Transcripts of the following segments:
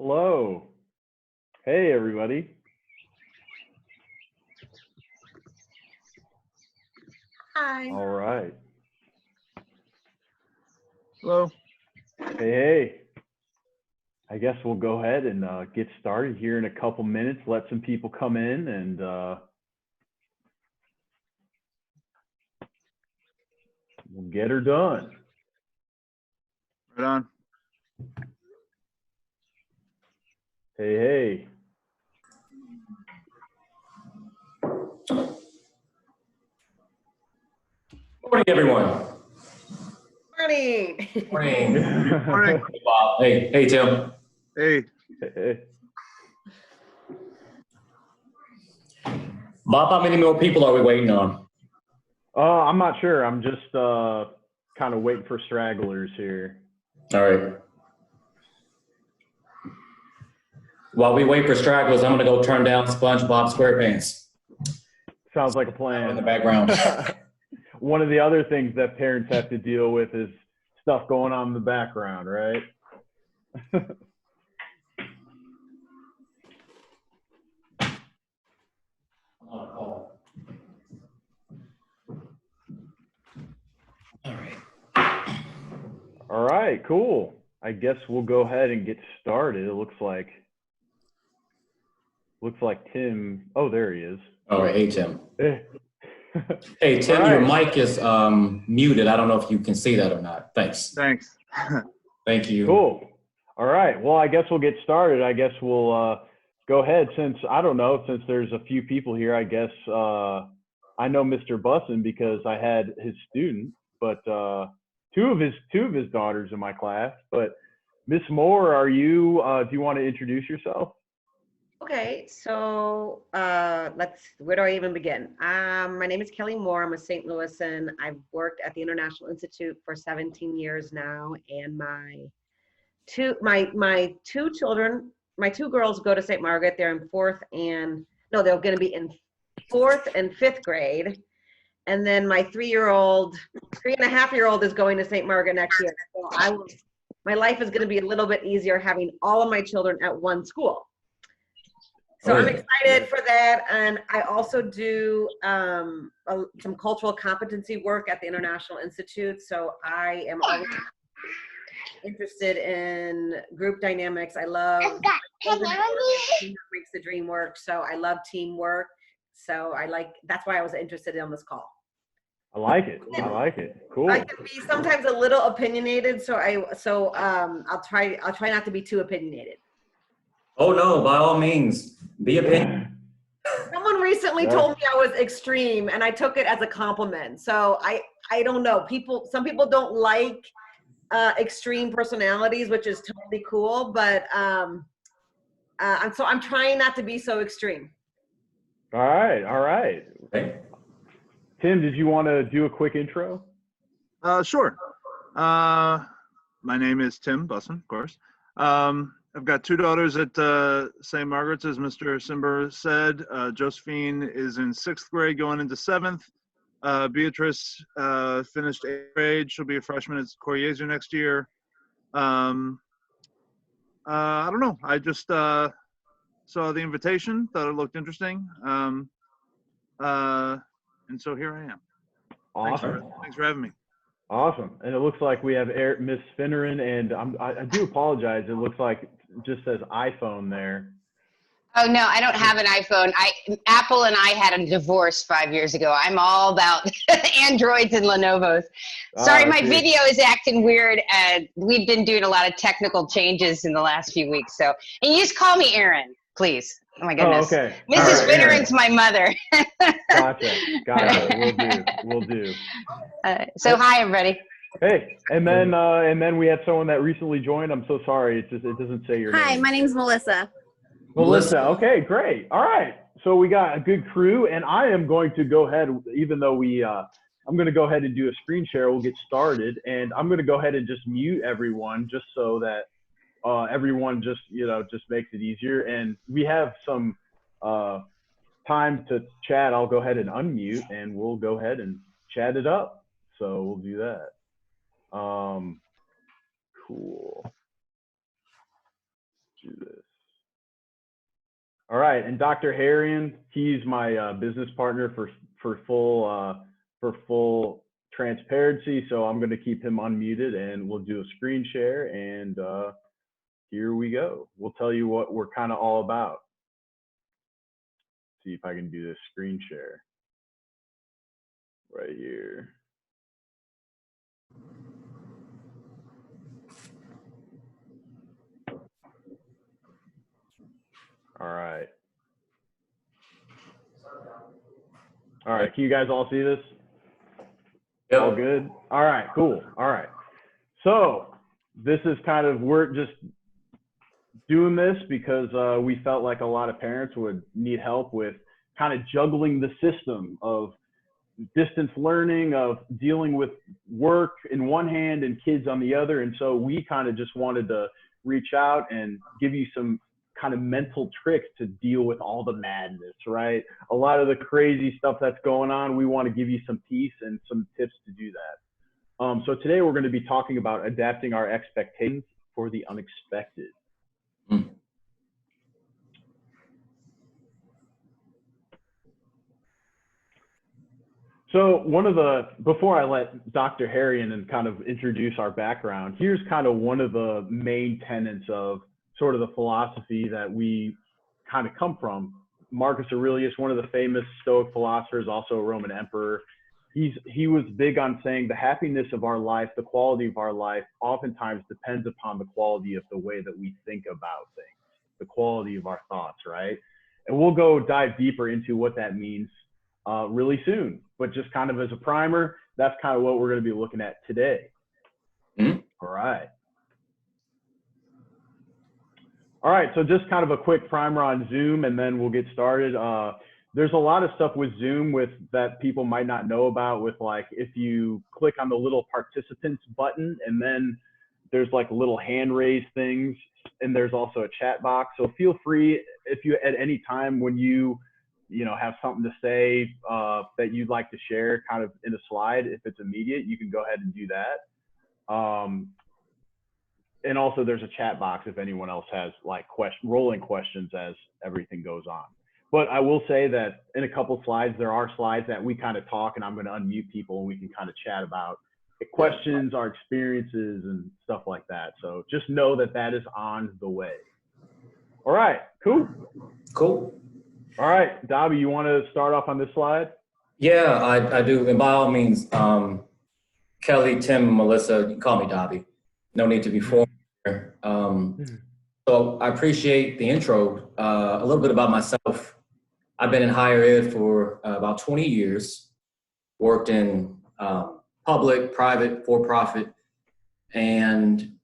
Hello. Hey, everybody. Hi. All right. Hello. Hey. I guess we'll go ahead and get started here in a couple minutes. Let some people come in and we'll get her done. Right on. Hey, hey. Morning, everyone. Morning. Morning. Morning. Hey, Bob. Hey, Tim. Hey. Hey. Bob, how many more people are we waiting on? I'm not sure. I'm just kind of waiting for stragglers here. All right. While we wait for stragglers, I'm going to go turn down SpongeBob SquarePants Sounds like a in the plan. background. One of the other things that parents have to deal with is stuff going on in the background, right? All right. All right, cool. I guess we'll go ahead and get started. It looks like Tim. Oh, there he is. All right. Hey, Tim. Eh. Hey, Tim, All your right. mic is muted. I don't know if you can see that or not. Thanks. Thanks. Thank you. Cool. All right. Well, I guess we'll get started. I guess we'll go ahead since there's a few people here. I guess I know Mr. Bussin because I had his student, but two of his daughters in my class. But Miss Moore, are you? Do you want to introduce yourself? Okay, so where do I even begin? My name is Kelly Moore. I'm a St. Louisan. I've worked at the International Institute for 17 years now, and my two children, my two girls go to St. Margaret. They're they're going to be in 4th and 5th grade. And then my 3.5-year-old is going to St. Margaret next year. So my life is going to be a little bit easier having all of my children at one school. So I'm excited for that. And I also do some cultural competency work at the International Institute. So I am always interested in group dynamics. I love makes the dream work. So I love teamwork. So that's why I was interested in this call. I like it. Cool. I can be sometimes a little opinionated. So I'll try not to be too opinionated. Oh, no, by all means, be opinion. Someone recently told me I was extreme, and I took it as a compliment. So I don't know. Some people don't like extreme personalities, which is totally cool. But I'm trying not to be so extreme. All right. Okay. Tim, did you want to do a quick intro? Sure. My name is Tim Bussin, of course. I've got two daughters at St. Margaret's, as Mr. Simber said. Josephine is in 6th grade, going into 7th. Beatrice finished 8th grade. She'll be a freshman at Coriezu next year. I don't know. I just saw the invitation, thought it looked interesting. And so here I am. Awesome. Thanks for having me. Awesome. And it looks like we have Miss Finneran, and I do apologize. It looks like it just says iPhone there. Oh, no, I don't have an iPhone. Apple and I had a divorce 5 years ago. I'm all about Androids and Lenovo's. Sorry, my video is acting weird. We've been doing a lot of technical changes in the last few weeks. So, and you just call me Erin, please. Oh, my goodness. Oh, okay. Mrs. Finneran's my mother. Gotcha. Will do. So, hi, everybody. Hey, and then we had someone that recently joined. I'm so sorry. It doesn't say your name. Hi, my name's Melissa. Melissa. Okay, great. All right. So we got a good crew, and I am going to go ahead, even though I'm going to go ahead and do a screen share. We'll get started, and I'm going to go ahead and just mute everyone, just so that everyone just makes it easier. And we have some time to chat. I'll go ahead and unmute, and we'll go ahead and chat it up. So we'll do that. Cool. Do this. All right, and Dr. Harrion, he's my business partner for full transparency. So I'm going to keep him unmuted, and we'll do a screen share. And here we go. We'll tell you what we're kind of all about. See if I can do this screen share right here. All right. All right. Can you guys all see this? Yep. All good? All right, cool. All right. So this is kind of, we're just doing this because we felt like a lot of parents would need help with kind of juggling the system of distance learning, of dealing with work in one hand and kids on the other. And so we kind of just wanted to reach out and give you some kind of mental tricks to deal with all the madness, right? A lot of the crazy stuff that's going on, we want to give you some peace and some tips to do that. So today we're going to be talking about adapting our expectations for the unexpected. So before I let Dr. Harrion and kind of introduce our background, here's kind of one of the main tenets of sort of the philosophy that we kind of come from. Marcus Aurelius, one of the famous Stoic philosophers, also a Roman emperor, he was big on saying the happiness of our life, the quality of our life, oftentimes depends upon the quality of the way that we think about things, the quality of our thoughts, right? And we'll go dive deeper into what that means really soon. But just kind of as a primer, that's kind of what we're going to be looking at today. Mm-hmm. All right. All right, so just kind of a quick primer on Zoom, and then we'll get started. There's a lot of stuff with Zoom that people might not know about, with like if you click on the little participants button, and then there's like little hand raise things, and there's also a chat box. So feel free, if you at any time when you have something to say that you'd like to share kind of in a slide, if it's immediate, you can go ahead and do that. And also there's a chat box if anyone else has like rolling questions as everything goes on. But I will say that in a couple slides, there are slides that we kind of talk, and I'm going to unmute people and we can kind of chat about questions, our experiences, and stuff like that. So just know that that is on the way. All right, cool. Cool. All right, Dobby, you want to start off on this slide? Yeah, I do. And by all means, Kelly, Tim, Melissa, you can call me Dobby. No need to be formal here. So I appreciate the intro. A little bit about myself. I've been in higher ed for about 20 years, worked in public, private, for-profit. And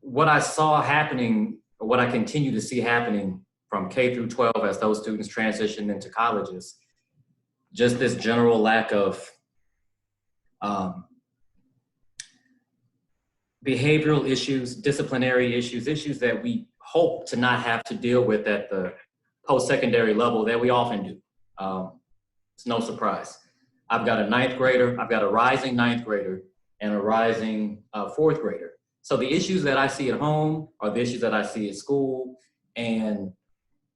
what I saw happening, or what I continue to see happening from K through 12 as those students transition into colleges, just this general lack of behavioral issues, disciplinary issues, issues that we hope to not have to deal with at the post-secondary level that we often do. It's no surprise. I've got a ninth grader, I've got a rising ninth grader, and a rising fourth grader. So the issues that I see at home are the issues that I see at school. And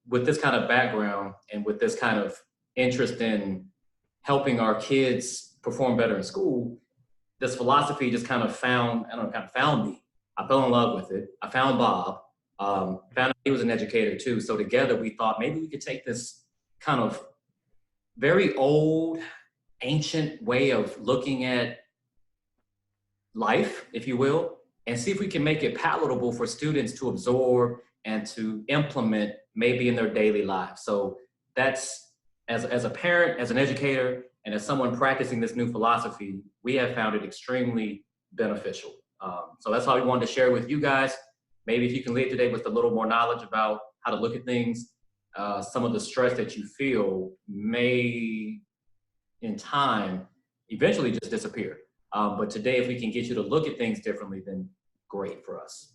with this kind of background and with this kind of interest in helping our kids perform better in school, this philosophy just kind of found me. I fell in love with it. I found Bob, found out he was an educator too. So together we thought maybe we could take this kind of very old, ancient way of looking at life, if you will, and see if we can make it palatable for students to absorb and to implement maybe in their daily lives. So that's, as a parent, as an educator, and as someone practicing this new philosophy, we have found it extremely beneficial. So that's how we wanted to share with you guys. Maybe if you can leave today with a little more knowledge about how to look at things, some of the stress that you feel may, in time, eventually just disappear. But today, if we can get you to look at things differently, then great for us.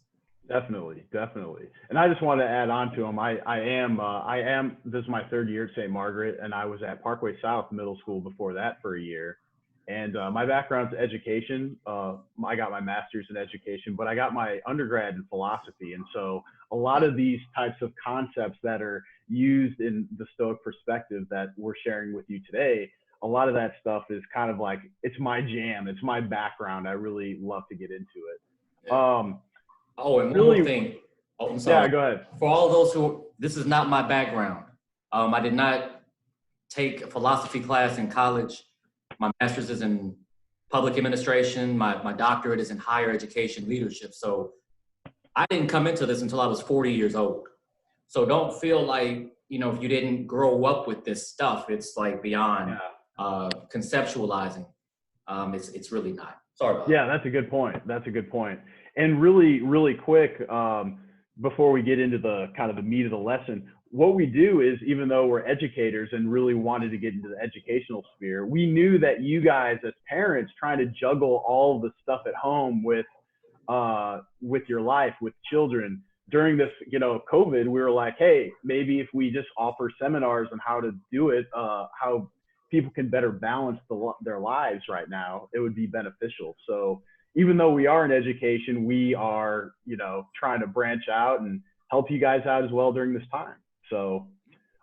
Definitely, definitely. And I just want to add on to him. I am, this is my third year at St. Margaret, and I was at Parkway South Middle School before that for a year. And my background's education. I got my master's in education, but I got my undergrad in philosophy. And so a lot of these types of concepts that are used in the Stoic perspective that we're sharing with you today, a lot of that stuff is kind of like, it's my jam. It's my background. I really love to get into it. Yeah. Oh, and one really, more thing. Oh, I'm sorry. Yeah, go ahead. For all those who, this is not my background. I did not take a philosophy class in college. My master's is in public administration. My doctorate is in higher education leadership. So I didn't come into this until I was 40 years old. So don't feel like, you know, if you didn't grow up with this stuff, it's like beyond conceptualizing. It's really not. Sorry about that. That's a good point. That's a good point. And really, really quick, before we get into the kind of the meat of the lesson, what we do is, even though we're educators and really wanted to get into the educational sphere, we knew that you guys as parents trying to juggle all the stuff at home with your life, with children during this, you know, COVID, we were like, hey, maybe if we just offer seminars on how to do it, how people can better balance their lives right now, it would be beneficial. So even though we are in education, we are, you know, trying to branch out and help you guys out as well during this time. So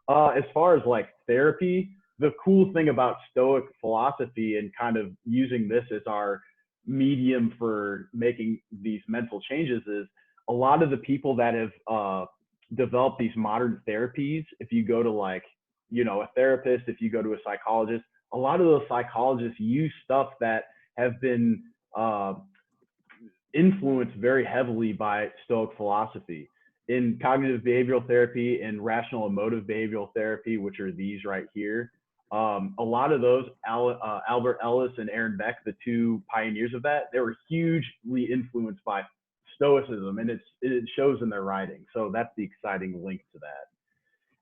as far as like therapy, the cool thing about Stoic philosophy and kind of using this as our medium for making these mental changes is a lot of the people that have developed these modern therapies, if you go to like, you know, a therapist, if you go to a psychologist, a lot of those psychologists use stuff that have been influenced very heavily by Stoic philosophy. In cognitive behavioral therapy and rational emotive behavioral therapy, which are these right here, a lot of those, Albert Ellis and Aaron Beck, the two pioneers of that, they were hugely influenced by Stoicism, and it shows in their writing. So that's the exciting link to that.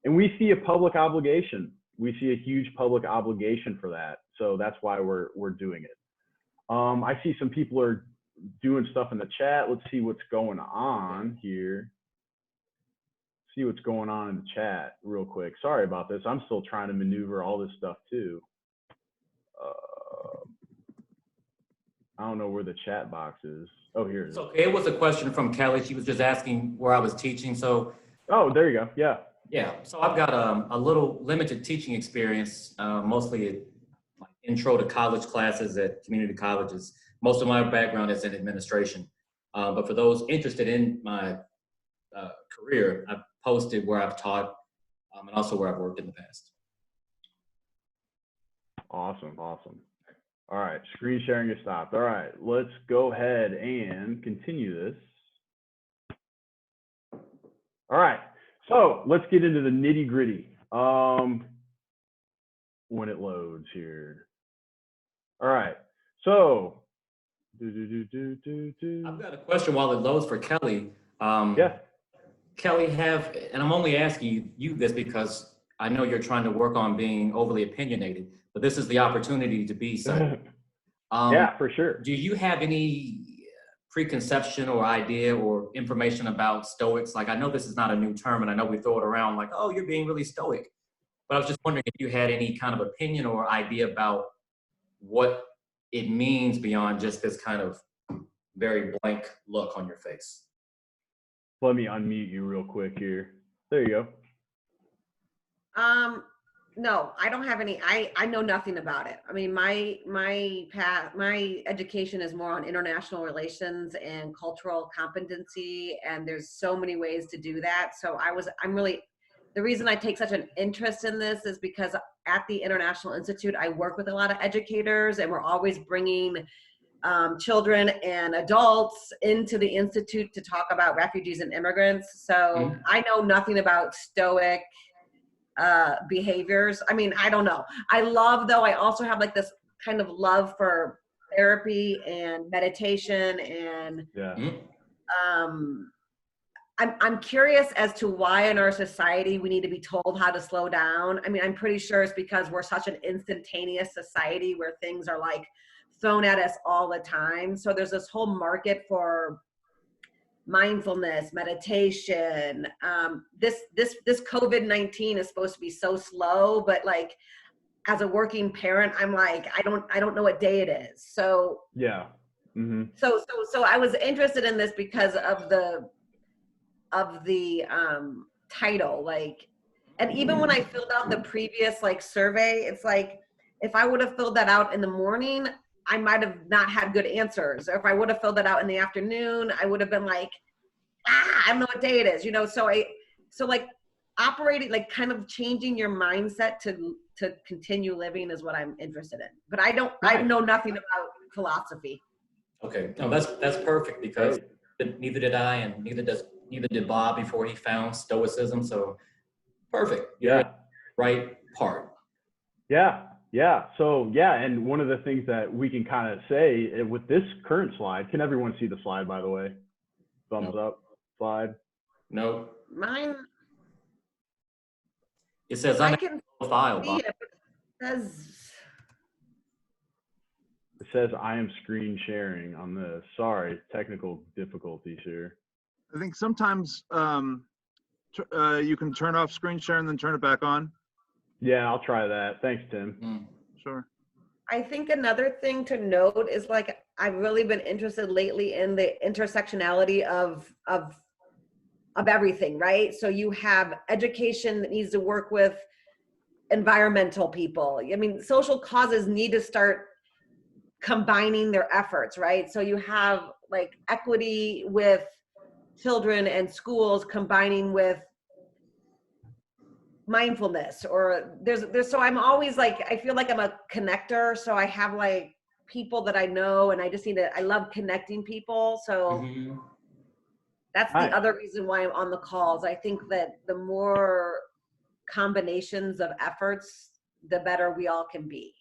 And we see a public obligation. We see a huge public obligation for that. So that's why we're doing it. I see some people are doing stuff in the chat. Let's see what's going on here. See what's going on in the chat real quick. Sorry about this. I'm still trying to maneuver all this stuff too. I don't know where the chat box is. Oh, here it is. Okay, it was a question from Kelly. She was just asking where I was teaching. So. Oh, there you go. Yeah. Yeah. So I've got a little limited teaching experience, mostly at like intro to college classes at community colleges. Most of my background is in administration. But for those interested in my career, I've posted where I've taught and also where I've worked in the past. Awesome. Awesome. All right. Screen sharing is stopped. All right. Let's go ahead and continue this. All right. So let's get into the nitty gritty when it loads here. All right. So I've got a question while it loads for Kelly. Yeah. Kelly, and I'm only asking you this because I know you're trying to work on being overly opinionated, but this is the opportunity to be so. Yeah, for sure. Do you have any preconception or idea or information about Stoics? Like, I know this is not a new term, and I know we throw it around like, oh, you're being really Stoic. But I was just wondering if you had any kind of opinion or idea about what it means beyond just this kind of very blank look on your face. Let me unmute you real quick here. There you go. No, I don't have any. I know nothing about it. I mean, my education is more on international relations and cultural competency, and there's so many ways to do that. So the reason I take such an interest in this is because at the International Institute, I work with a lot of educators, and we're always bringing children and adults into the Institute to talk about refugees and immigrants. So I know nothing about Stoic behaviors. I mean, I don't know. I also have like this kind of love for therapy and meditation, and I'm curious as to why in our society we need to be told how to slow down. I mean, I'm pretty sure it's because we're such an instantaneous society where things are like thrown at us all the time. So there's this whole market for mindfulness, meditation. This COVID-19 is supposed to be so slow, but like as a working parent, I'm like, I don't know what day it is. So Yeah. Mm-hmm. So I was interested in this because of the title, like, and even when I filled out the previous like survey, it's like, if I would have filled that out in the morning, I might have not had good answers. Or if I would have filled that out in the afternoon, I would have been like, I don't know what day it is, you know? So like operating, like kind of changing your mindset to continue living is what I'm interested in. But I know nothing about philosophy. Okay, no, that's perfect, because neither did I, and neither did Bob before he found Stoicism. So perfect. You're in the right part. Yeah. Yeah. So yeah, and one of the things that we can kind of say with this current slide, can everyone see the slide, by the way? Thumbs up slide. No. Mine. It says I can file, see Bob. it, but it says I am screen sharing on this. Sorry, technical difficulties here. I think sometimes you can turn off screen share and then turn it back on. Yeah, I'll try that. Thanks, Tim. Sure. I think another thing to note is, like, I've really been interested lately in the intersectionality of everything, right? So you have education that needs to work with environmental people. I mean, social causes need to start combining their efforts, right? So you have like equity with children and schools combining with mindfulness, or there's so I'm always like, I feel like I'm a connector. So I have like people that I know, and I love connecting people. So that's the other reason why I'm on the calls. I think that the more combinations of efforts, the better we all can be.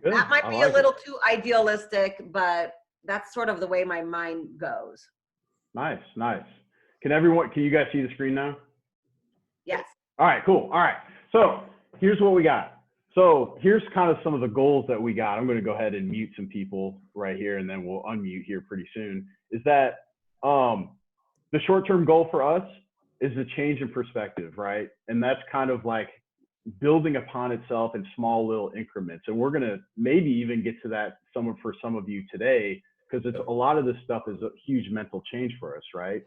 That might be a little too idealistic, but that's sort of the way my mind goes. Nice. Can you guys see the screen now? Yes. All right, cool. All right. So here's what we got. So here's kind of some of the goals that we got. I'm going to go ahead and mute some people right here, and then we'll unmute here pretty soon. Is that the short-term goal for us is a change in perspective, right? And that's kind of like building upon itself in small little increments. And we're going to maybe even get to that for some of you today, because it's a lot of this stuff is a huge mental change for us, right?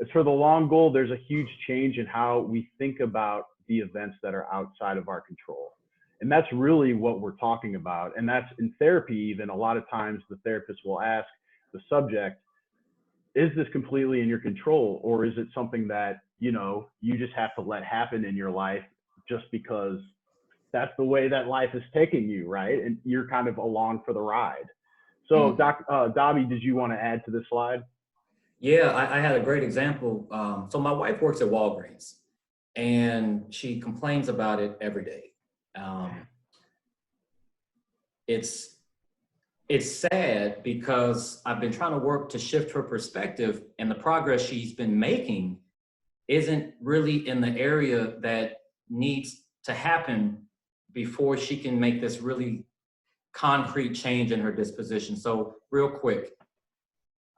As for the long goal, there's a huge change in how we think about the events that are outside of our control. And that's really what we're talking about. And that's in therapy, even a lot of times the therapist will ask the subject, is this completely in your control? Or is it something that, you just have to let happen in your life just because that's the way that life is taking you, right? And you're kind of along for the ride. So Dobby, did you want to add to this slide? Yeah, I had a great example. So my wife works at Walgreens, and she complains about it every day. It's sad because I've been trying to work to shift her perspective, and the progress she's been making isn't really in the area that needs to happen before she can make this really concrete change in her disposition. So real quick,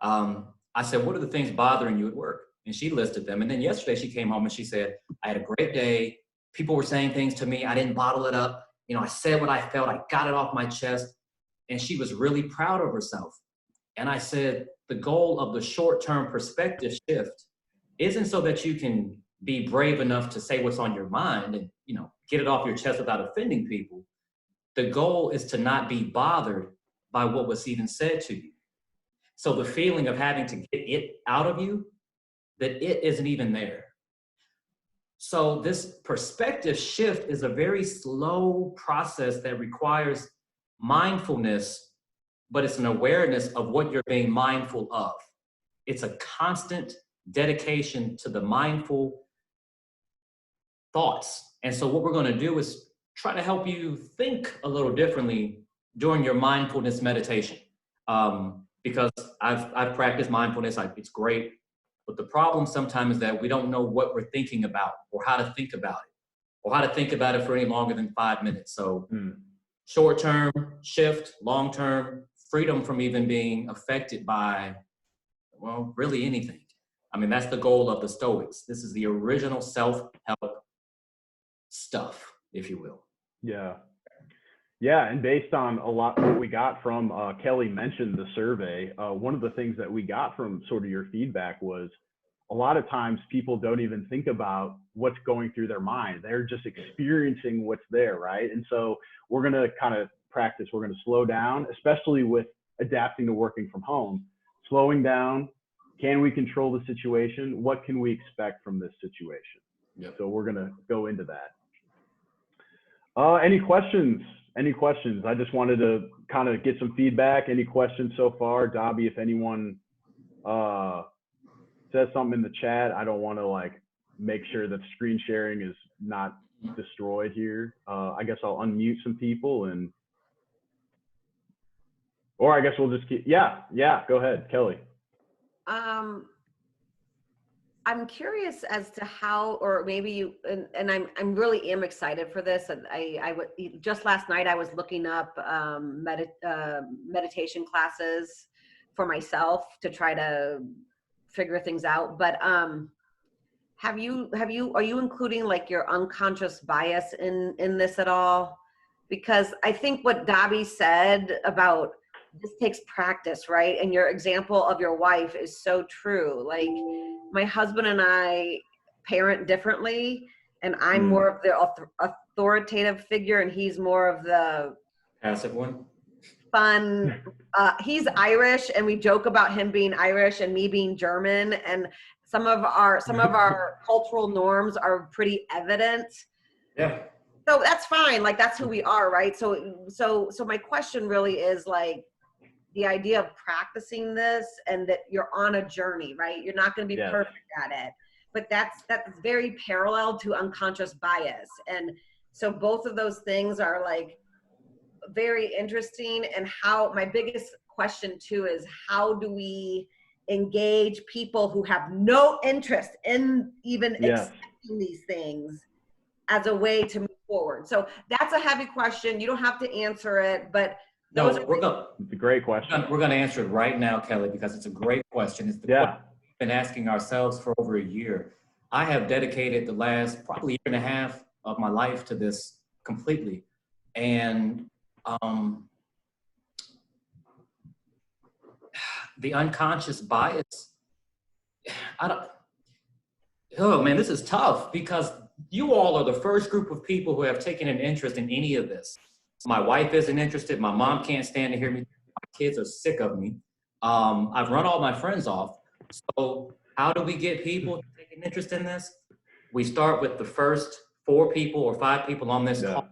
I said, what are the things bothering you at work? And she listed them. And then yesterday she came home and she said, I had a great day. People were saying things to me. I didn't bottle it up. I said what I felt. I got it off my chest. And she was really proud of herself. And I said, the goal of the short-term perspective shift isn't so that you can be brave enough to say what's on your mind and, get it off your chest without offending people. The goal is to not be bothered by what was even said to you. So the feeling of having to get it out of you, that it isn't even there. So this perspective shift is a very slow process that requires mindfulness, but it's an awareness of what you're being mindful of. It's a constant dedication to the mindful thoughts. And so what we're going to do is try to help you think a little differently during your mindfulness meditation. Because I've practiced mindfulness, it's great. But the problem sometimes is that we don't know what we're thinking about or how to think about it, or how to think about it for any longer than 5 minutes. So short-term shift, long-term freedom from even being affected by, well, really anything. I mean, that's the goal of the Stoics. This is the original self-help stuff, if you will. Yeah. Yeah, and based on a lot what we got from Kelly mentioned the survey, one of the things that we got from sort of your feedback was a lot of times people don't even think about what's going through their mind. They're just experiencing what's there, right? And so we're going to kind of practice. We're going to slow down, especially with adapting to working from home. Slowing down, can we control the situation? What can we expect from this situation? Yep. So we're going to go into that. Any questions? Any questions? I just wanted to kind of get some feedback. Any questions so far? Dobby, if anyone says something in the chat, I don't want to like make sure that screen sharing is not destroyed here. I guess I'll unmute some people and, or I guess we'll just keep, yeah, go ahead, Kelly. I'm curious as to how, or maybe you, and I'm really am excited for this. And I just last night I was looking up meditation classes for myself to try to figure things out. But are you including like your unconscious bias in this at all? Because I think what Dobby said about this takes practice, right? And your example of your wife is so true. Like my husband and I parent differently, and I'm more of the authoritative figure, and he's more of the passive one. Fun. He's Irish, and we joke about him being Irish and me being German, and some of our cultural norms are pretty evident. Yeah. So that's fine. Like that's who we are, right? So my question really is like the idea of practicing this, and that you're on a journey, right? You're not going to be perfect at it, but that's very parallel to unconscious bias. And so both of those things are like very interesting. And how, my biggest question too is how do we engage people who have no interest in even accepting these things as a way to move forward? So that's a heavy question. You don't have to answer it, but it's a great question. We're going to answer it right now, Kelly, because it's a great question. It's the question we've been asking ourselves for over a year. I have dedicated the last probably year and a half of my life to this completely. And the unconscious bias, oh man, this is tough because you all are the first group of people who have taken an interest in any of this. My wife isn't interested. My mom can't stand to hear me. My kids are sick of me. I've run all my friends off. So how do we get people to take an interest in this? We start with the first 4 people or 5 people on this call.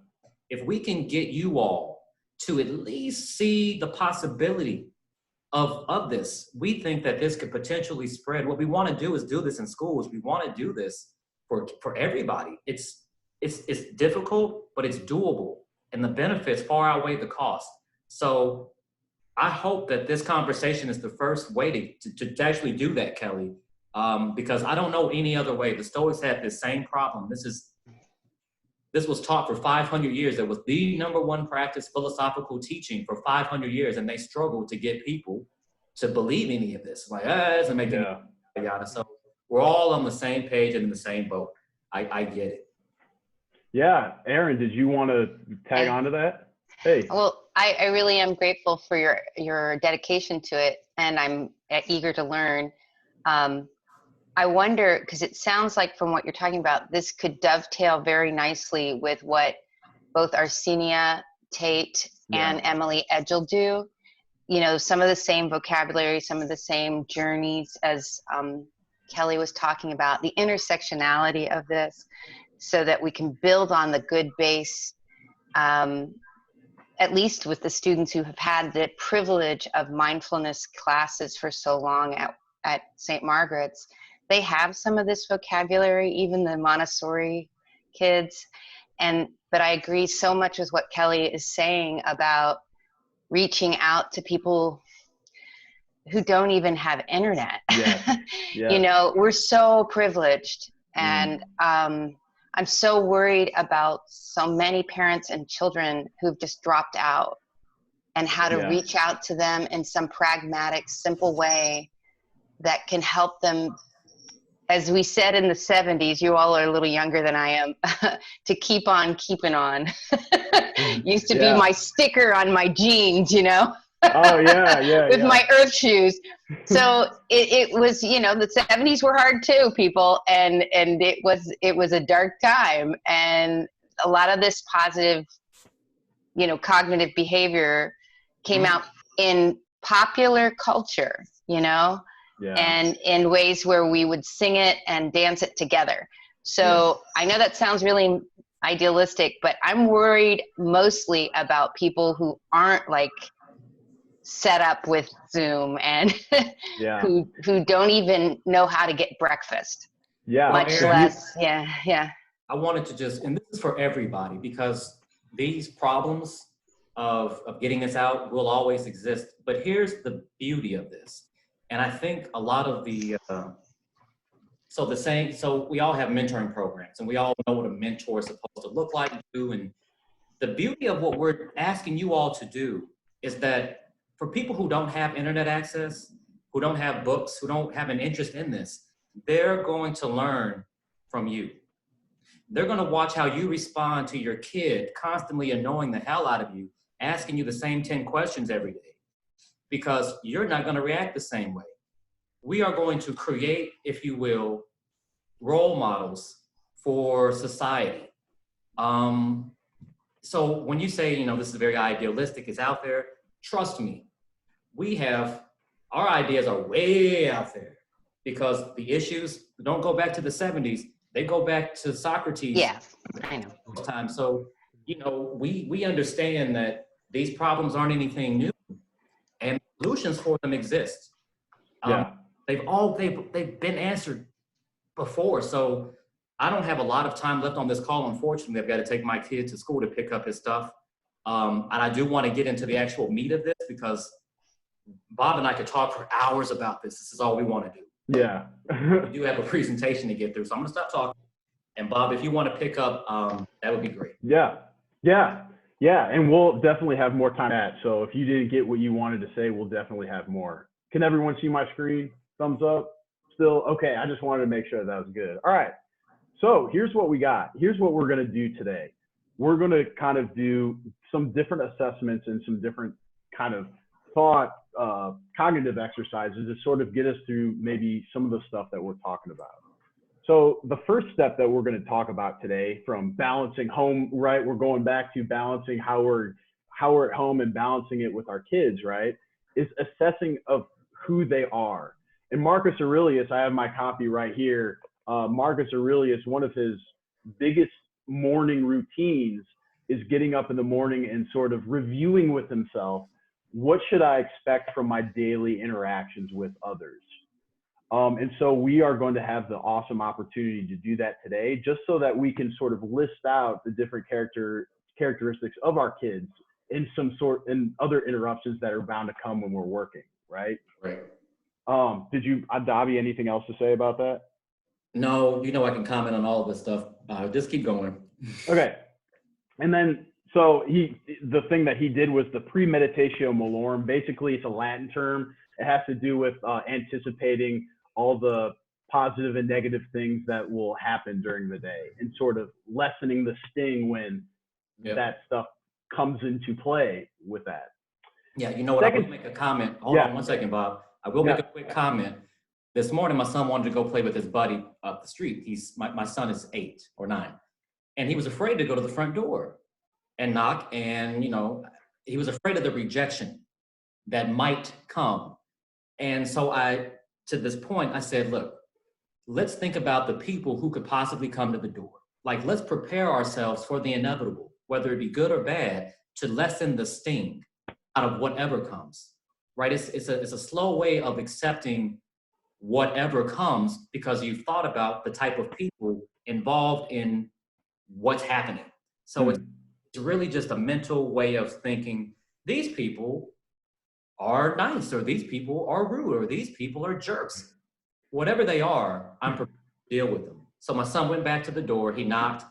If we can get you all to at least see the possibility of this, we think that this could potentially spread. What we want to do is do this in schools. We want to do this for everybody. It's difficult, but it's doable. And the benefits far outweigh the cost. So I hope that this conversation is the first way to actually do that, Kelly, because I don't know any other way. The Stoics had this same problem. This was taught for 500 years. It was the #1 practice philosophical teaching for 500 years, and they struggled to get people to believe any of this. Like, it doesn't make any yada. So we're all on the same page and in the same boat. I get it. Yeah, Aaron, did you want to tag on to that? Hey. Well, I really am grateful for your dedication to it, and I'm eager to learn. I wonder, because it sounds like from what you're talking about, this could dovetail very nicely with what both Arsenia Tate and Emily Edgell do. You know, some of the same vocabulary, some of the same journeys as Kelly was talking about, the intersectionality of this, so that we can build on the good base, at least with the students who have had the privilege of mindfulness classes for so long at St. Margaret's. They have some of this vocabulary, even the Montessori kids. But I agree so much with what Kelly is saying about reaching out to people who don't even have internet. You know, we're so privileged. And I'm so worried about so many parents and children who've just dropped out, and how to reach out to them in some pragmatic, simple way that can help them as we said in the 70s, you all are a little younger than I am, to keep on keeping on. Used to be my sticker on my jeans, you know? Oh, yeah, With my earth shoes. So it was, you know, the 70s were hard too, people. And it was a dark time. And a lot of this positive, you know, cognitive behavior came out in popular culture, you know? And in ways where we would sing it and dance it together. So I know that sounds really idealistic, but I'm worried mostly about people who aren't like set up with Zoom and who don't even know how to get breakfast. Much less, I wanted to just, and this is for everybody, because these problems of getting this out will always exist. But here's the beauty of this. And I think a lot of the, so we all have mentoring programs, and we all know what a mentor is supposed to look like and do. And the beauty of what we're asking you all to do is that for people who don't have internet access, who don't have books, who don't have an interest in this, they're going to learn from you. They're going to watch how you respond to your kid constantly annoying the hell out of you, asking you the same 10 questions every day, because you're not going to react the same way. We are going to create, if you will, role models for society. So when you say, you know, this is very idealistic, it's out there, trust me, our ideas are way out there, because the issues don't go back to the 70s, they go back to Socrates. Yeah, I know. Time. So, you know, we understand that these problems aren't anything new, and solutions for them exist. They've been answered before. So I don't have a lot of time left on this call. Unfortunately, I've got to take my kid to school to pick up his stuff. And I do want to get into the actual meat of this, because Bob and I could talk for hours about this. This is all we want to do. Yeah. We do have a presentation to get through, so I'm going to stop talking. And Bob, if you want to pick up, that would be great. Yeah. And we'll definitely have more time so if you didn't get what you wanted to say, we'll definitely have more. Can everyone see my screen? Thumbs up? Still? Okay, I just wanted to make sure that was good. All right. So here's what we got. Here's what we're going to do today. We're going to kind of do some different assessments and some different kind of thought, cognitive exercises to sort of get us through maybe some of the stuff that we're talking about. So the first step that we're going to talk about today, from balancing home, right? We're going back to balancing how we're at home and balancing it with our kids, right? Is assessing of who they are. And Marcus Aurelius, I have my copy right here. Marcus Aurelius, one of his biggest morning routines is getting up in the morning and sort of reviewing with himself, what should I expect from my daily interactions with others? And so we are going to have the awesome opportunity to do that today, just so that we can sort of list out the different characteristics of our kids and other interruptions that are bound to come when we're working, right? Right. Did you, Davi, anything else to say about that? No, you know, I can comment on all of this stuff. Just keep going. Okay. And then, so the thing that he did was the premeditatio malorum. Basically, it's a Latin term. It has to do with anticipating all the positive and negative things that will happen during the day and sort of lessening the sting when that stuff comes into play with that. Yeah, you know what, I will make a comment. Hold on one second, Bob. I will make a quick comment. This morning, my son wanted to go play with his buddy up the street. My son is 8 or 9. And he was afraid to go to the front door and knock. And, you know, he was afraid of the rejection that might come. And so to this point, I said, look, let's think about the people who could possibly come to the door. Like, let's prepare ourselves for the inevitable, whether it be good or bad, to lessen the sting out of whatever comes, right? It's a slow way of accepting whatever comes, because you've thought about the type of people involved in what's happening. So it's really just a mental way of thinking, these people are nice, or these people are rude, or these people are jerks. Whatever they are, I'm prepared to deal with them. So my son went back to the door, he knocked,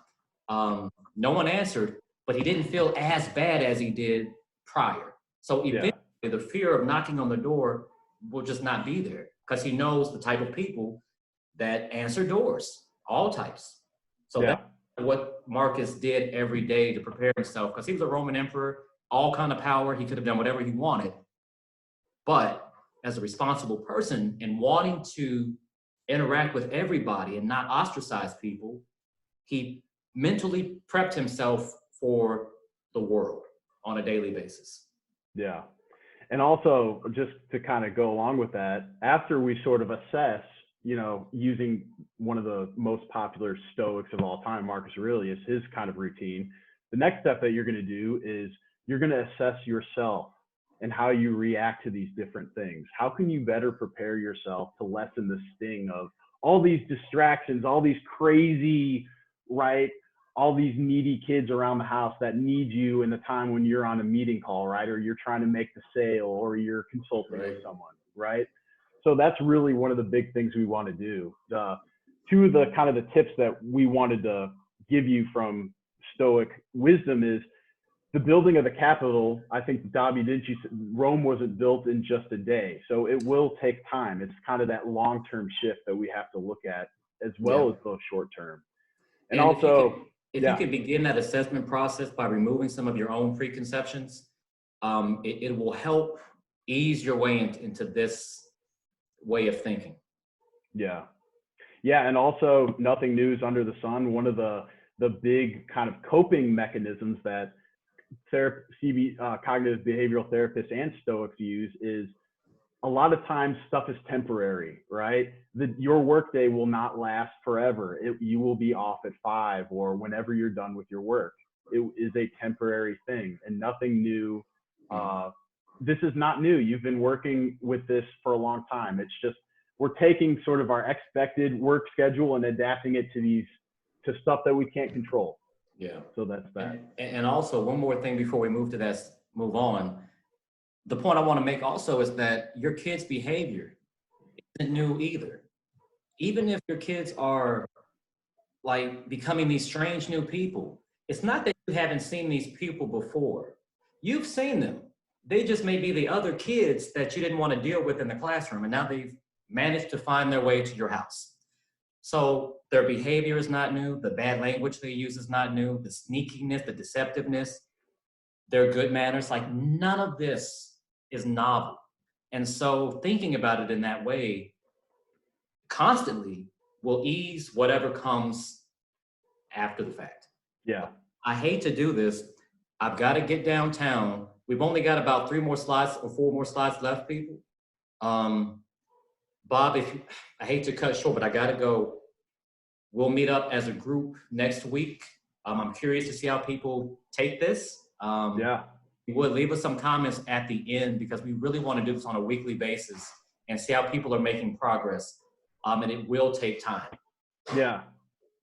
no one answered, but he didn't feel as bad as he did prior. So eventually the fear of knocking on the door will just not be there, because he knows the type of people that answer doors, all types. So Yeah. that's what Marcus did every day to prepare himself, because he was a Roman emperor, all kind of power. He could have done whatever he wanted. But as a responsible person and wanting to interact with everybody and not ostracize people, he mentally prepped himself for the world on a daily basis. Yeah. And also, just to kind of go along with that, after we sort of assess, using one of the most popular Stoics of all time, Marcus Aurelius, his kind of routine, the next step that you're going to do is you're going to assess yourself and how you react to these different things. How can you better prepare yourself to lessen the sting of all these distractions, all these crazy, right? All these needy kids around the house that need you in the time when you're on a meeting call, right? Or you're trying to make the sale, or you're consulting with someone, right? So that's really one of the big things we want to do. Two of the kind of the tips that we wanted to give you from Stoic wisdom is the building of the capital. I think Da Vinci, Rome wasn't built in just a day. So it will take time. It's kind of that long-term shift that we have to look at, as well as those short-term. And also, if you can begin that assessment process by removing some of your own preconceptions, it will help ease your way into this way of thinking. Yeah. Yeah. And also, nothing new is under the sun. One of the big kind of coping mechanisms that cognitive behavioral therapists and Stoics use is a lot of times stuff is temporary, right? Your workday will not last forever. You will be off at 5 or whenever you're done with your work. It is a temporary thing and nothing new. This is not new. You've been working with this for a long time. It's just, we're taking sort of our expected work schedule and adapting it to stuff that we can't control. Yeah. So that's that. And also, one more thing before we move on. The point I want to make also is that your kids' behavior isn't new either. Even if your kids are like becoming these strange new people, it's not that you haven't seen these people before. You've seen them. They just may be the other kids that you didn't want to deal with in the classroom, and now they've managed to find their way to your house. So their behavior is not new. The bad language they use is not new. The sneakiness, the deceptiveness, their good manners, like none of this is novel. And so thinking about it in that way constantly will ease whatever comes after the fact. Yeah. I hate to do this. I've got to get downtown. We've only got about 3 more slides or 4 more slides left, people. Bob, I hate to cut short, but I got to go. We'll meet up as a group next week. I'm curious to see how people take this. You would leave us some comments at the end, because we really want to do this on a weekly basis and see how people are making progress. And it will take time. Yeah.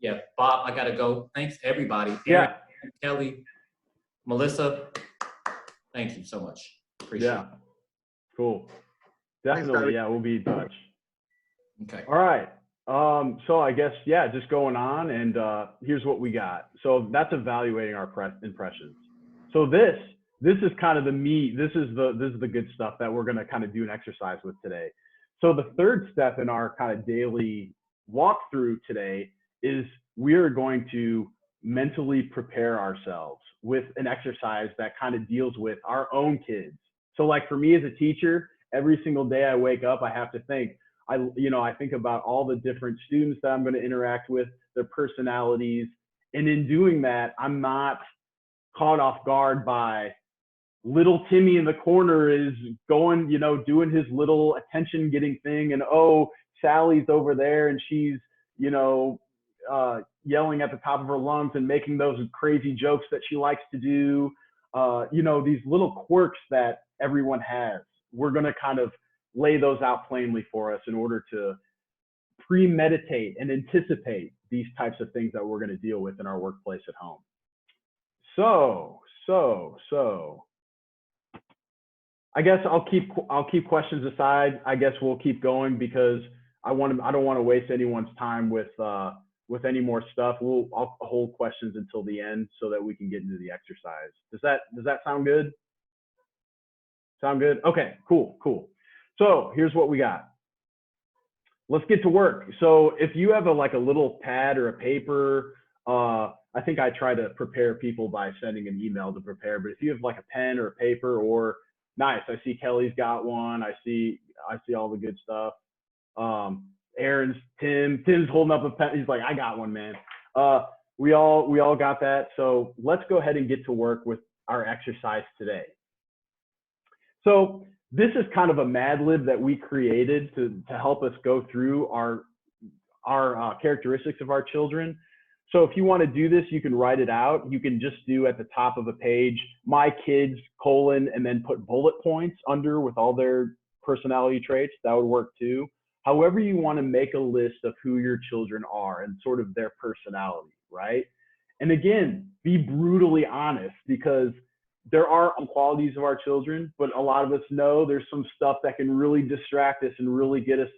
Yeah. Bob, I got to go. Thanks, everybody. Yeah. Aaron, Kelly, Melissa, thank you so much. Appreciate it. Cool. Definitely. Thanks, yeah. We'll be in touch. Okay. All right. So I guess, just going on, and here's what we got. So that's evaluating our impressions. So this is kind of the meat. This is the good stuff that we're going to kind of do an exercise with today. So the third step in our kind of daily walkthrough today is we are going to mentally prepare ourselves with an exercise that kind of deals with our own kids. So like for me as a teacher, every single day I wake up, I have to think, I think about all the different students that I'm going to interact with, their personalities. And in doing that, I'm not caught off guard by little Timmy in the corner is going, doing his little attention getting thing. And, oh, Sally's over there and she's, yelling at the top of her lungs and making those crazy jokes that she likes to do. These little quirks that everyone has. We're going to kind of lay those out plainly for us in order to premeditate and anticipate these types of things that we're going to deal with in our workplace at home. So I guess I'll keep questions aside. I guess we'll keep going because I don't want to waste anyone's time with any more stuff. I'll hold questions until the end so that we can get into the exercise. Does that sound good? Sound good? Okay, cool. So here's what we got. let's get to work. So if you have like a little pad or a paper, I think I try to prepare people by sending an email to prepare, but if you have like a pen or a paper, or nice, I see Kelly's got one. I see all the good stuff. Tim's holding up a pen. He's like, I got one, man. We all got that. So let's go ahead and get to work with our exercise today. So this is kind of a Mad Lib that we created to help us go through our characteristics of our children. So if you want to do this, you can write it out. You can just do at the top of a page, my kids, colon, and then put bullet points under with all their personality traits. That would work too. However you want to make a list of who your children are and sort of their personality, right? And again, be brutally honest, because there are qualities of our children, but a lot of us know there's some stuff that can really distract us and really get us,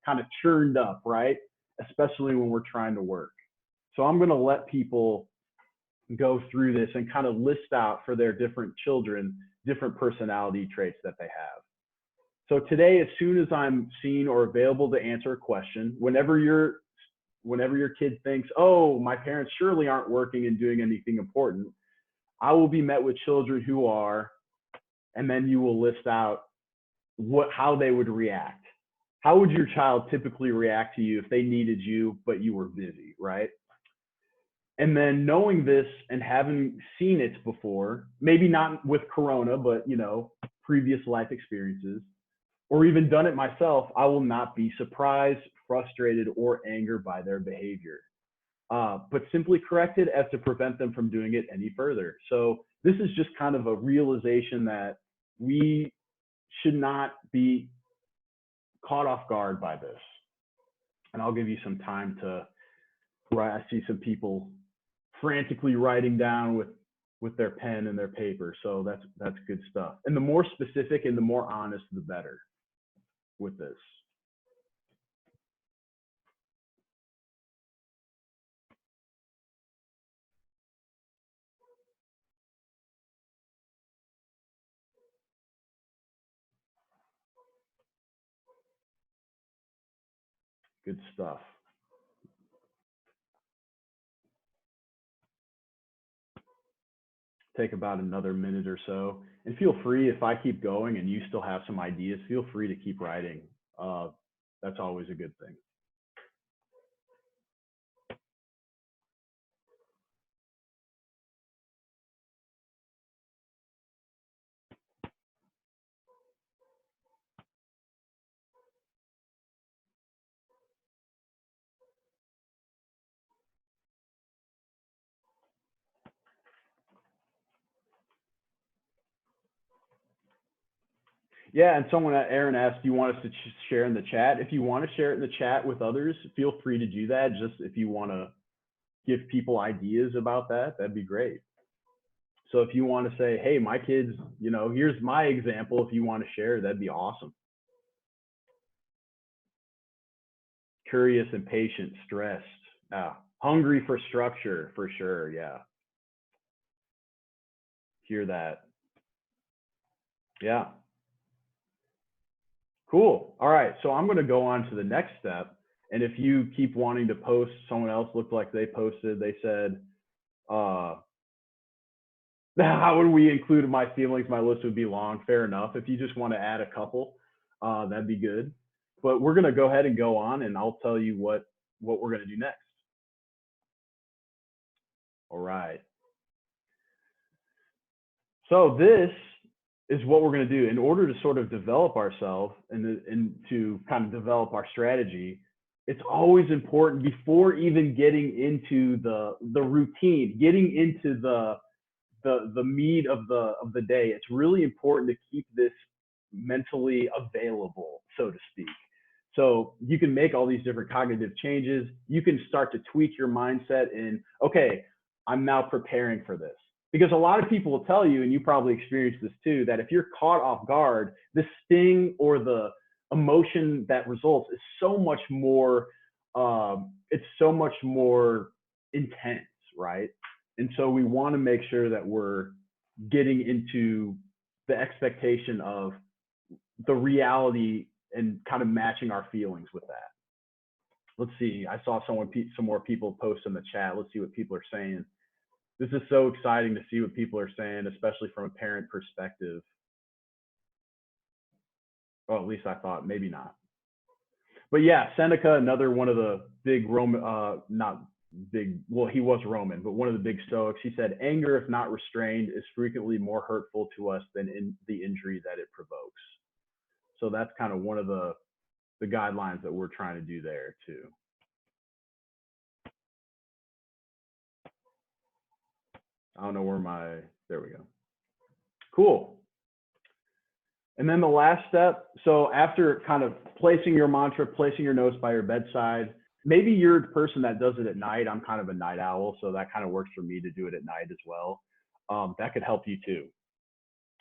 kind of churned up, right? Especially when we're trying to work. So I'm going to let people go through this and kind of list out for their different children, different personality traits that they have. So today, as soon as I'm seen or available to answer a question, whenever your kid thinks, oh, my parents surely aren't working and doing anything important, I will be met with children who are, and then you will list out how they would react. How would your child typically react to you if they needed you, but you were busy, right? And then knowing this and having seen it before, maybe not with Corona, but previous life experiences, or even done it myself, I will not be surprised, frustrated, or angered by their behavior, but simply correct it as to prevent them from doing it any further. So this is just kind of a realization that we should not be caught off guard by this. And I'll give you some time to write. I see some people frantically writing down with their pen and their paper. So that's good stuff. And the more specific and the more honest, the better with this. Good stuff. Take about another minute or so, and feel free, if I keep going and you still have some ideas, feel free to keep writing. That's always a good thing. Yeah, and Aaron asked, do you want us to share in the chat? If you want to share it in the chat with others, feel free to do that. Just if you want to give people ideas about that, that'd be great. So if you want to say, hey, my kids, here's my example, if you want to share, that'd be awesome. Curious, impatient, stressed, hungry for structure, for sure, yeah. Hear that. Yeah. Cool. All right. So I'm going to go on to the next step. And if you keep wanting to post, someone else looked like they posted, they said, how would we include my feelings? My list would be long. Fair enough. If you just want to add a couple, that'd be good. But we're going to go ahead and go on, and I'll tell you what we're going to do next. All right. So this is what we're going to do in order to sort of develop ourselves and to kind of develop our strategy. It's always important, before even getting into the routine, getting into the meat of the day, it's really important to keep this mentally available, so to speak. So you can make all these different cognitive changes. You can start to tweak your mindset in, okay, I'm now preparing for this. Because a lot of people will tell you, and you probably experienced this too, that if you're caught off guard, the sting or the emotion that results is so much more, it's so much more intense, right? And so we want to make sure that we're getting into the expectation of the reality kind of matching our feelings with that. Let's see. I saw some more people post in the chat. Let's see what people are saying. This is so exciting to see what people are saying, especially from a parent perspective. Well, at least I thought, maybe not. But yeah, Seneca, another one of the big Roman, not big, well, he was Roman, but one of the big Stoics, he said, anger, if not restrained, is frequently more hurtful to us than in the injury that it provokes. So that's kind of one of the guidelines that we're trying to do there too. I don't know where there we go. Cool. And then the last step, so after kind of placing your mantra, placing your notes by your bedside, maybe you're the person that does it at night. I'm kind of a night owl, so that kind of works for me to do it at night as well. That could help you too.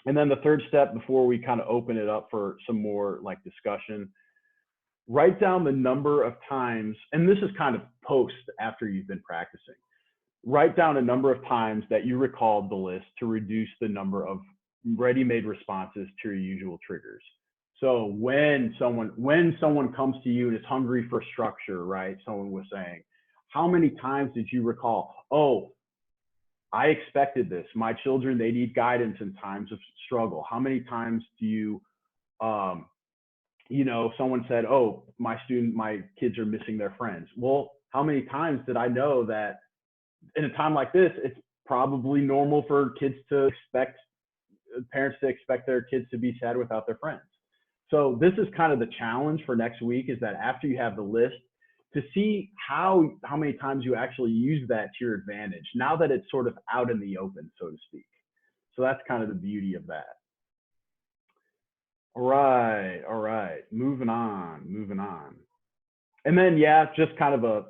And then the third step, before we kind of open it up for some more like discussion, write down the number of times, and this is kind of post after you've been practicing. Write down a number of times that you recalled the list to reduce the number of ready-made responses to your usual triggers. So when someone comes to you and is hungry for structure, right? Someone was saying, how many times did you recall, oh, I expected this. My children, they need guidance in times of struggle. How many times do you, you know, someone said, oh, my kids are missing their friends. Well, how many times did I know that in a time like this, it's probably normal for parents to expect their kids to be sad without their friends. So this is kind of the challenge for next week, is that after you have the list, to see how many times you actually use that to your advantage, now that it's sort of out in the open, so to speak. So that's kind of the beauty of that. All right, moving on. And then, yeah, just kind of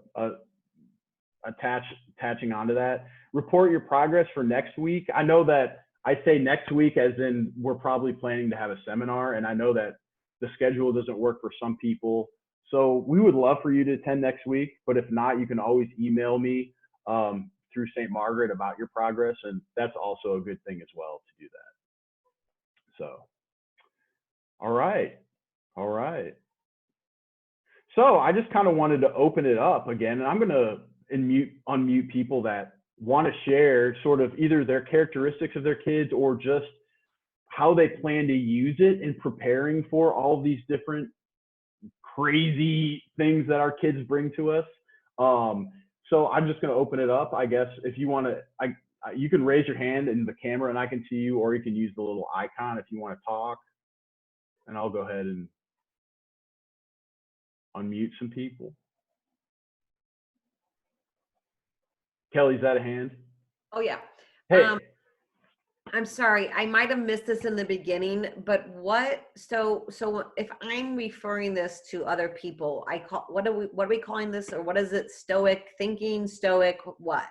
attaching onto that, report your progress for next week. I know that I say next week as in we're probably planning to have a seminar, and I know that the schedule doesn't work for some people. So we would love for you to attend next week, but if not, you can always email me through St. Margaret about your progress, and that's also a good thing as well to do that. So, all right. So I just kind of wanted to open it up again, and I'm going to unmute people that want to share sort of either their characteristics of their kids or just how they plan to use it in preparing for all these different crazy things that our kids bring to us. So I'm just going to open it up. I guess if you want to, you can raise your hand in the camera and I can see you, or you can use the little icon if you want to talk, and I'll go ahead and unmute some people. Kelly, is that a hand? Oh yeah. Hey. I'm sorry, I might have missed this in the beginning, but so if I'm referring this to other people, what are we calling this, or what is it? Stoic thinking, Stoic what?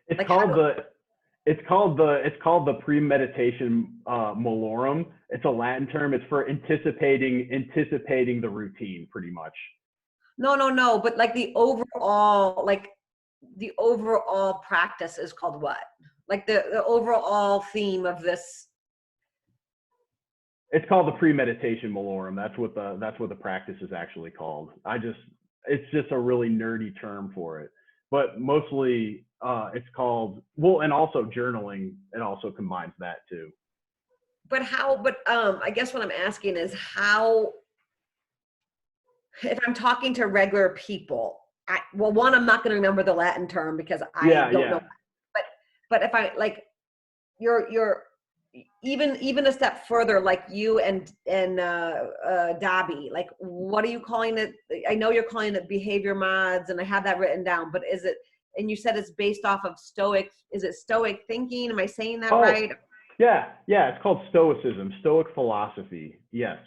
It's like called the premeditation malorum. It's a Latin term. It's for anticipating the routine, pretty much. No, but like the overall practice is called what? Like the overall theme of this. It's called the premeditation malorum. That's what the practice is actually called. It's just a really nerdy term for it. But mostly it's called, well, and also journaling, it also combines that too. But I guess what I'm asking is how, if I'm talking to regular people, one, I'm not going to remember the Latin term because I don't know. But if I like, you're even a step further, like you and Dobby, like, what are you calling it? I know you're calling it behavior mods, and I have that written down. But is it? And you said it's based off of Stoic. Is it Stoic thinking? Am I saying that right? Yeah. It's called Stoicism, Stoic philosophy. Yes,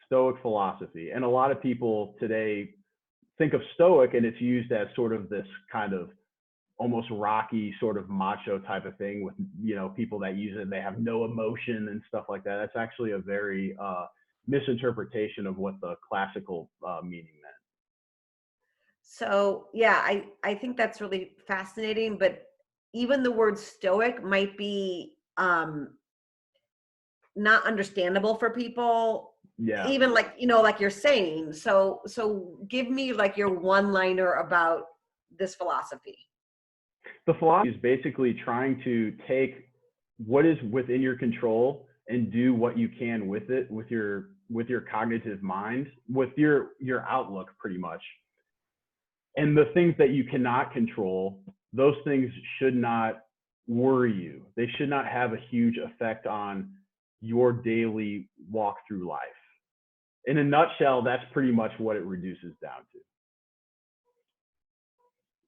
Stoic philosophy, and a lot of people today think of Stoic, and it's used as sort of this kind of almost rocky sort of macho type of thing with, you know, people that use it and they have no emotion and stuff like that. That's actually a very misinterpretation of what the classical meaning meant. So yeah, I think that's really fascinating, but even the word Stoic might be not understandable for people Yeah. even like, you know, like you're saying. So give me like your one-liner about this philosophy. The philosophy is basically trying to take what is within your control and do what you can with it, with your cognitive mind, with your outlook, pretty much. And the things that you cannot control, those things should not worry you. They should not have a huge effect on your daily walk through life. In a nutshell, that's pretty much what it reduces down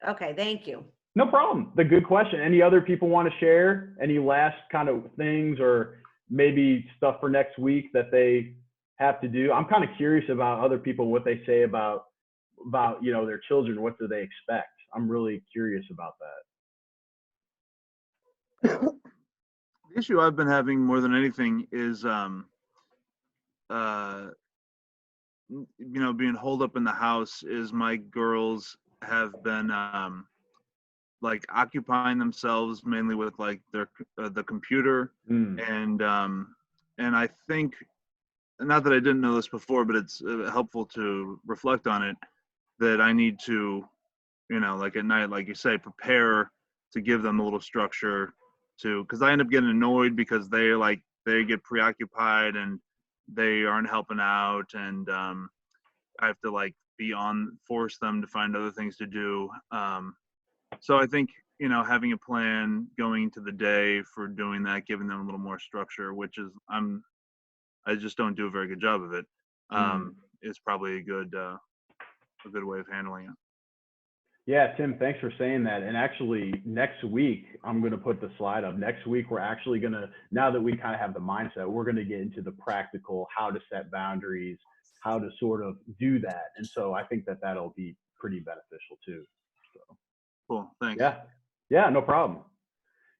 to. Okay, thank you. No problem. The good question. Any other people want to share any last kind of things, or maybe stuff for next week that they have to do? I'm kind of curious about other people, what they say about you know, their children. What do they expect? I'm really curious about that. The issue I've been having more than anything is, you know, being holed up in the house. Is my girls have been like occupying themselves mainly with like their the computer, and I think, not that I didn't know this before, but it's helpful to reflect on it, that I need to, you know, like at night, like you say, prepare to give them a little structure to, because I end up getting annoyed because they get preoccupied and they aren't helping out, and I have to like force them to find other things to do. So I think, you know, having a plan going into the day for doing that, giving them a little more structure, which is I just don't do a very good job of it, is probably a good way of handling it. Yeah, Tim, thanks for saying that. And actually, next week, I'm going to put the slide up. Next week, we're actually going to, now that we kind of have the mindset, we're going to get into the practical, how to set boundaries, how to sort of do that. And so I think that that'll be pretty beneficial too. So. Cool, thanks. Yeah, no problem.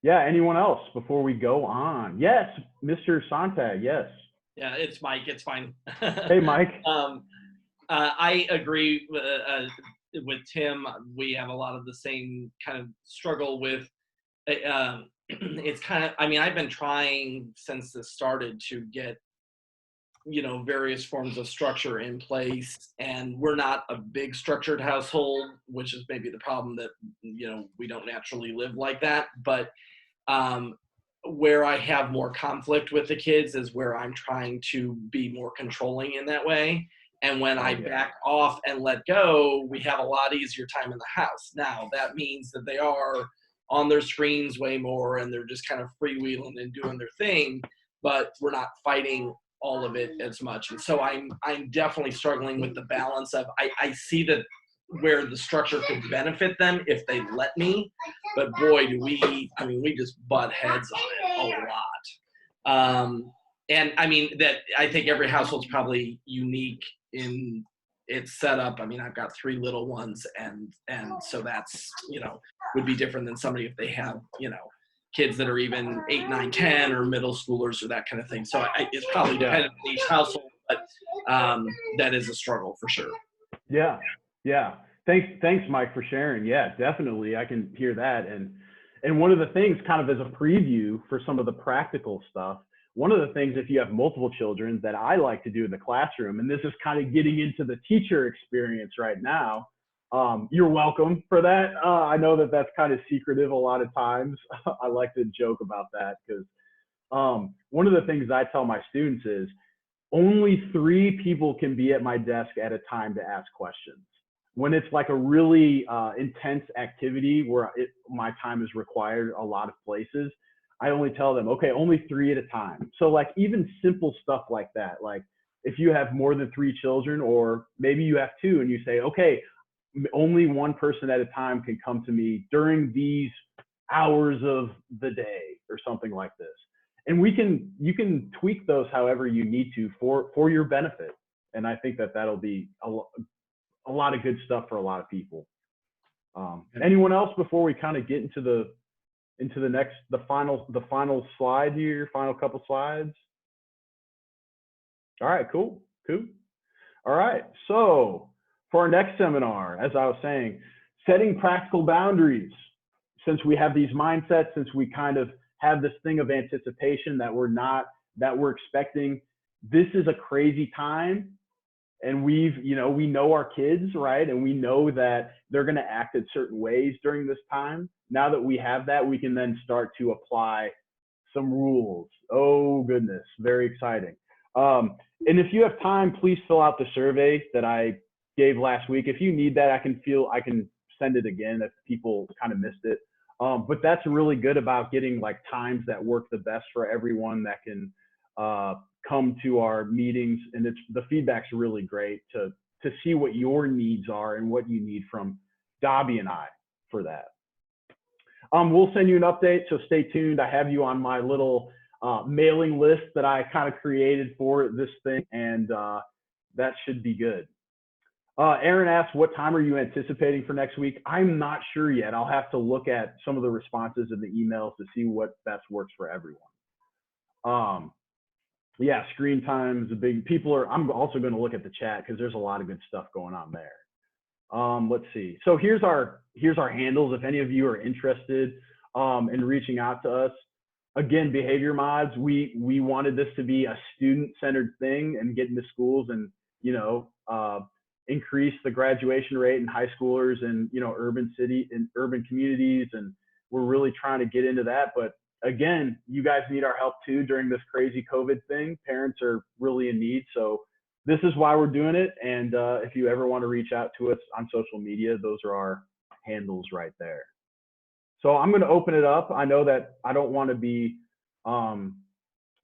Yeah, anyone else before we go on? Yes, Mr. Sontag, yes. Yeah, it's Mike, it's fine. Hey, Mike. I agree with Tim. We have a lot of the same kind of struggle with, it's kind of, I mean, I've been trying since this started to get, you know, various forms of structure in place, and we're not a big structured household, which is maybe the problem, that, you know, we don't naturally live like that. But where I have more conflict with the kids is where I'm trying to be more controlling in that way. And when I back off and let go, we have a lot easier time in the house. Now, that means that they are on their screens way more, and they're just kind of freewheeling and doing their thing, but we're not fighting all of it as much. And so I'm definitely struggling with the balance of, I see that where the structure could benefit them if they let me, but boy, do we just butt heads on it a lot. And I mean, that I think every household's probably unique in its setup. I mean, I've got 3 little ones, and so that's, you know, would be different than somebody if they have, you know, kids that are even 8, 9, 10 or middle schoolers or that kind of thing. So it's probably dependent on each household, but that is a struggle for sure. Yeah. Thanks, Mike, for sharing. Yeah, definitely. I can hear that. And one of the things, kind of as a preview for some of the practical stuff, one of the things, if you have multiple children, that I like to do in the classroom, and this is kind of getting into the teacher experience right now. You're welcome for that. I know that that's kind of secretive a lot of times. I like to joke about that because one of the things I tell my students is only 3 people can be at my desk at a time to ask questions. When it's like a really intense activity where my time is required a lot of places, I only tell them, okay, only 3 at a time. So like even simple stuff like that, like if you have more than 3 children, or maybe you have 2 and you say, okay, only 1 person at a time can come to me during these hours of the day or something like this. And you can tweak those however you need to for your benefit. And I think that that'll be a lot of good stuff for a lot of people. Anyone else before we kind of get into the final slide here, final couple slides? All right, cool. All right, so for our next seminar, as I was saying, setting practical boundaries. Since we have these mindsets, since we kind of have this thing of anticipation that we're expecting this is a crazy time, and we know our kids, right? And we know that they're going to act in certain ways during this time. Now that we have that, we can then start to apply some rules. Oh goodness, very exciting. And if you have time, please fill out the survey that I gave last week. If you need that, I can send it again if people kind of missed it. But that's really good about getting like times that work the best for everyone that can come to our meetings. And the feedback's really great to see what your needs are and what you need from Dobby and I for that. We'll send you an update, so stay tuned. I have you on my little mailing list that I kind of created for this thing, and that should be good. Aaron asks, what time are you anticipating for next week? I'm not sure yet. I'll have to look at some of the responses in the emails to see what best works for everyone. Yeah, screen time is a big, I'm also going to look at the chat because there's a lot of good stuff going on there. Let's see. So here's our handles. If any of you are interested in reaching out to us, again, Behavior Mods, we wanted this to be a student-centered thing and get into schools and, increase the graduation rate in high schoolers and, urban communities. And we're really trying to get into that. But again, you guys need our help too during this crazy COVID thing. Parents are really in need. So this is why we're doing it. And if you ever want to reach out to us on social media, those are our handles right there. So I'm going to open it up. I know that I don't want to be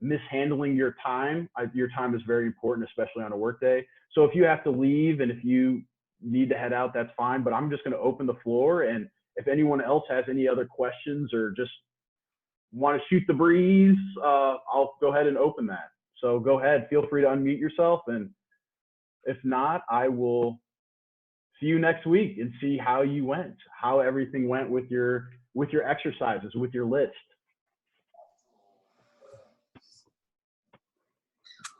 mishandling your time. Your time is very important, especially on a work day. So if you have to leave and if you need to head out, that's fine. But I'm just going to open the floor. And if anyone else has any other questions or just want to shoot the breeze, I'll go ahead and open that. So go ahead, feel free to unmute yourself. And if not, I will see you next week and see how you went, how everything went with your exercises, with your list.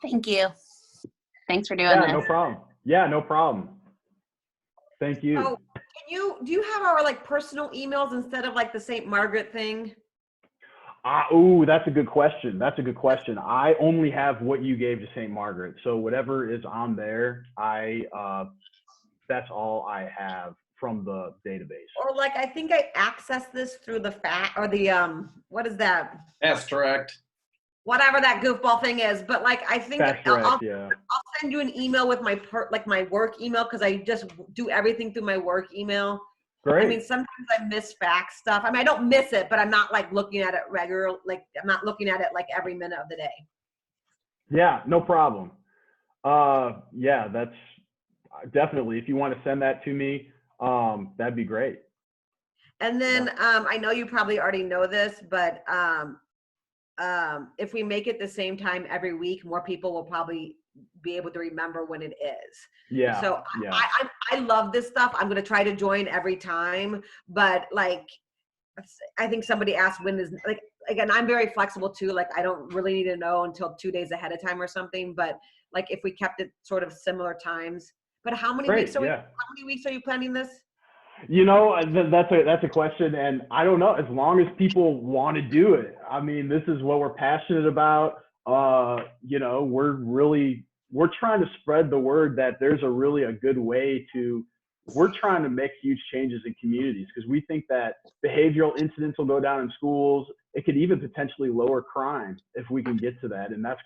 Thank you. Thanks for doing Yeah, this. no problem. Yeah, no problem. Thank you. Oh, do you have our like personal emails instead of like the St. Margaret thing? Oh, that's a good question. That's a good question. I only have what you gave to St. Margaret. So whatever is on there, that's all I have from the database. Or like, I think I accessed this through the what is that? That's correct. Whatever that goofball thing is. But like, I think I'll send you an email with my my work email, because I just do everything through my work email. Great. I mean, sometimes I miss fax stuff. I mean, I don't miss it, but I'm not like looking at it regular. Like I'm not looking at it like every minute of the day. Yeah, no problem. Yeah, that's definitely, if you want to send that to me, that'd be great. And then I know you probably already know this, but if we make it the same time every week, more people will probably be able to remember when it is. Yeah. So yeah. I love this stuff. I'm going to try to join every time, but like, I think somebody asked when is, like, again, I'm very flexible too. Like, I don't really need to know until 2 days ahead of time or something, but like if we kept it sort of similar times. But how many weeks are how many weeks are you planning this? That's a question, and I don't know. As long as people want to do it, I mean, this is what we're passionate about. We're trying to spread the word that there's a good way to. We're trying to make huge changes in communities because we think that behavioral incidents will go down in schools. It could even potentially lower crime if we can get to that, and that's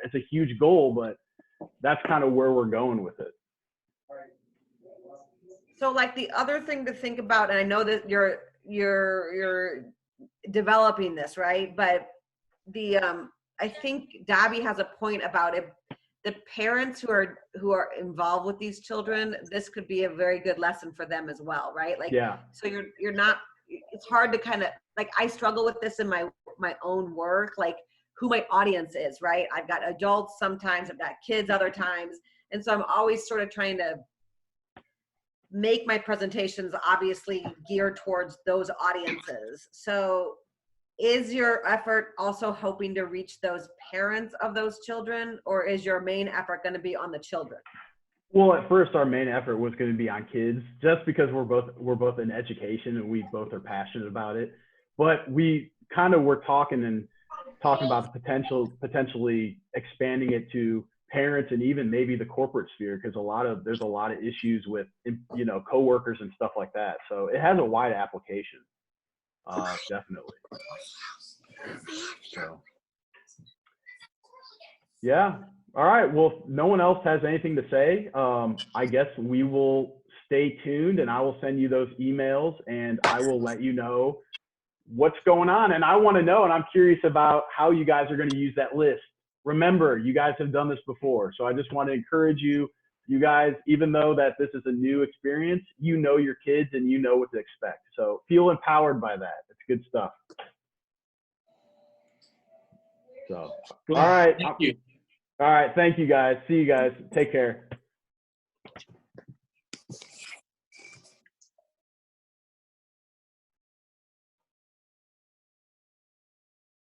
it's a huge goal, but that's kind of where we're going with it. So like the other thing to think about, and I know that you're developing this, right? But I think Dobby has a point about it. The parents who are involved with these children, this could be a very good lesson for them as well, right? Like, yeah. So you're not. It's hard to kind of like, I struggle with this in my own work, like who my audience is, right? I've got adults sometimes, I've got kids other times, and so I'm always sort of trying to make my presentations obviously geared towards those audiences. So is your effort also hoping to reach those parents of those children, or is your main effort going to be on the children? Well, at first our main effort was going to be on kids, just because we're both in education and we both are passionate about it. But we kind of were talking, and talking about the potentially expanding it to parents and even maybe the corporate sphere, because there's a lot of issues with, you know, coworkers and stuff like that. So it has a wide application, definitely. So, yeah. All right. Well, if no one else has anything to say, I guess we will stay tuned, and I will send you those emails, and I will let you know what's going on. And I want to know, and I'm curious about how you guys are going to use that list. Remember, you guys have done this before. So I just want to encourage you guys, even though that this is a new experience, you know your kids and you know what to expect. So feel empowered by that. It's good stuff. So, all right. Thank you. All right. Thank you guys. See you guys. Take care.